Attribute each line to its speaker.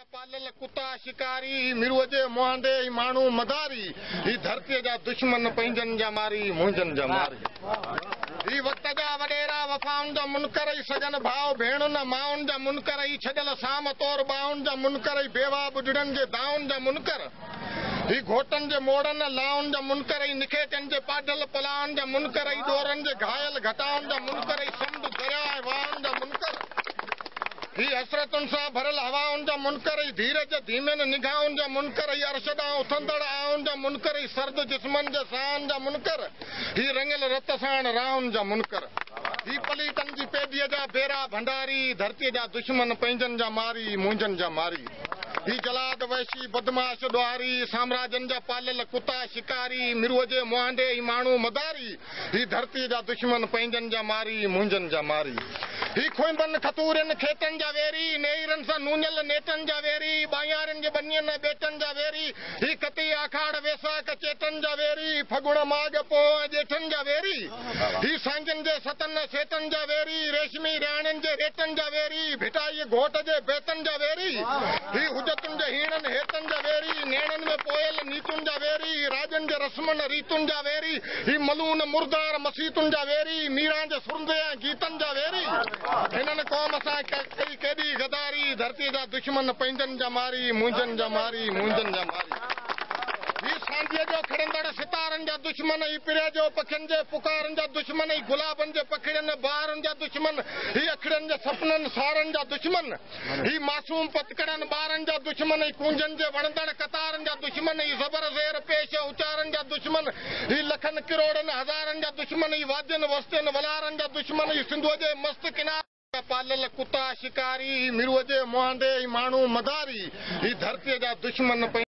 Speaker 1: पालल कुता शिकारी मिरुअ जे मुहांडे माण्हू मदारी ही धरतीअ जा दुश्मन पंहिंजनि जा मारी मुंहिंजनि जा मारी ही वक्त जा वडेरा वफाउनि जा मुनकर ई सजन भाउ भेणुनि माउनि जा मुनकर ई छॾियल साम तौर बाउनि जा मुनकर ई बेवा बुढड़नि जे दाउनि जा मुनकर ही घोटनि जे मोड़नि लाउनि जा मुनकर ई निखेटनि जे पाढल पलाउनि जा मुनकर ई ॾोरनि जे घायल घटाउनि जा मुनकर ई समुंड दरिया ऐं वाउनि जा मुनकर ही हसरतुनि सां भरियल हवाउनि जा मुनकर ई धीरज धीमेन निगाहुनि जा मुनकर ई अर्श ॾांहुं उथंदड़ आउनि जा मुनकर ई सर्द जिस्मनि जे साहनि जा मुनकर ही रंगियल रत साण राहुनि जा मुनकर ही पलीटनि जी पेडीअ जा बेरा भंडारी धरतीअ जा दुश्मन पंहिंजनि जा मारी मुंहिंजनि जा मारी ही जलाद वैशी बदमाश ॾुआरी साम्राजनि जा पालियल कुता शिकारी मिरुअ जे मुहांडे ई माण्हू मदारी ही धरतीअ जा दुश्मन पंहिंजनि जा मारी मुंहिंजनि जा मारी ही खुंबनि खतूरनि खेतनि जा वेरी नेरनि सां नूनियल नेटनि जा वेरी बायारनि जे बनियनि बेटनि जा वेरी ही कती आखाड़ वेसाख चेटनि जा वेरी फगुण माघ पोइ ॼेठनि जा वेरी ही सांझनि जे सतनि सेटनि जा वेरी रेशमी राणनि जे रेटनि जा वेरी भिटाई घोट जे बेतनि जा वेरी ही हुजतुनि जे हीणनि हेतनि जा वेरी नेणनि में पोयल नीतुनि जा वेरी राजनि जे रस्मनि रीतुनि जा वेरी ही मलून मुर्दार मसीतुनि जा वेरी मीरा जे सुरंदे गीतनि जा वेरी हिननि क़ौम सां कई केॾी गदारी धरतीअ जा दुश्मन पंहिंजनि जा मारी मुंहिंजनि जा मारी मुंहिंजनि जा मारी ही सांझीअ जो खिड़ंदड़ सितारनि जा दुश्मन ही पिरे जो पखियुनि जे पुकारनि जा दुश्मन ही गुलाबनि जे पखिड़ियुनि ॿारनि जा दुश्मन ही अखड़नि जे सपननि सारनि जा दुश्मन ही मासूम पतकड़नि ॿारनि जा दुश्मन ही कूंजनि जे वणंदड़ कतारनि जा दुश्मन ही ज़बर ज़ेर पेश उचारनि जा दुश्मन ही लखनि किरोड़नि हज़ारनि जा दुश्मन ही वाद्यनि वस्तियुनि वलारनि जा दुश्मन ही सिंधुअ जे मस्त किनारे पालल कुता शिकारी मिरुअ जे मुहांडे माण्हू मदारी ही धरतीअ जा दुश्मन